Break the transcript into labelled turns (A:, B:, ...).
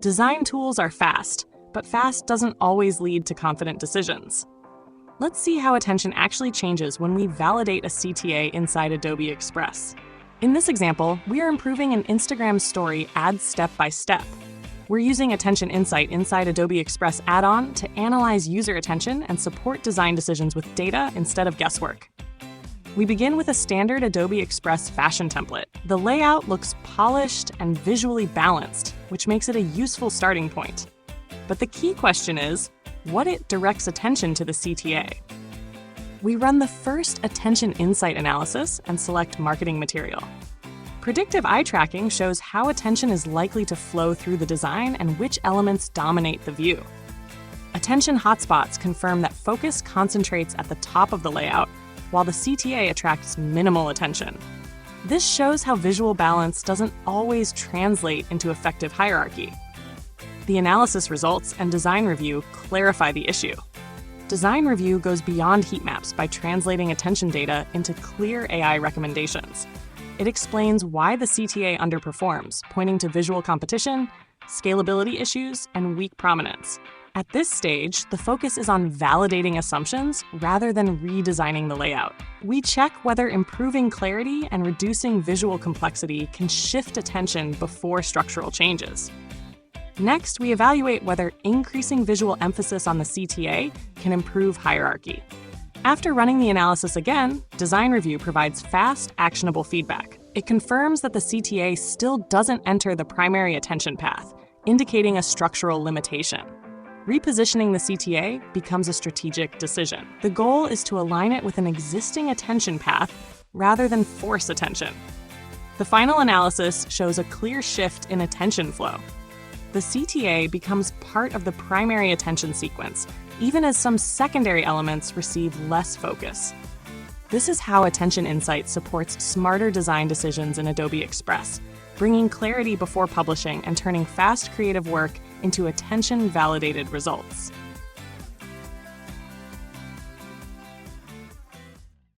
A: Design tools are fast, but fast doesn't always lead to confident decisions. Let's see how attention actually changes when we validate a CTA inside Adobe Express. In this example, we are improving an Instagram story ad step by step. We're using Attention Insight inside Adobe Express add-on to analyze user attention and support design decisions with data instead of guesswork. We begin with a standard Adobe Express fashion template. The layout looks polished and visually balanced, which makes it a useful starting point. But the key question is, what it directs attention to the CTA? We run the first Attention Insight analysis and select marketing material. Predictive eye tracking shows how attention is likely to flow through the design and which elements dominate the view. Attention hotspots confirm that focus concentrates at the top of the layout, while the CTA attracts minimal attention. This shows how visual balance doesn't always translate into effective hierarchy. The analysis results and design review clarify the issue. Design review goes beyond heat maps by translating attention data into clear AI recommendations. It explains why the CTA underperforms, pointing to visual competition, scalability issues, and weak prominence. At this stage, the focus is on validating assumptions rather than redesigning the layout. We check whether improving clarity and reducing visual complexity can shift attention before structural changes. Next, we evaluate whether increasing visual emphasis on the CTA can improve hierarchy. After running the analysis again, design review provides fast, actionable feedback. It confirms that the CTA still doesn't enter the primary attention path, indicating a structural limitation. Repositioning the CTA becomes a strategic decision. The goal is to align it with an existing attention path rather than force attention. The final analysis shows a clear shift in attention flow. The CTA becomes part of the primary attention sequence, even as some secondary elements receive less focus. This is how Attention Insight supports smarter design decisions in Adobe Express, bringing clarity before publishing and turning fast creative work into attention-validated results.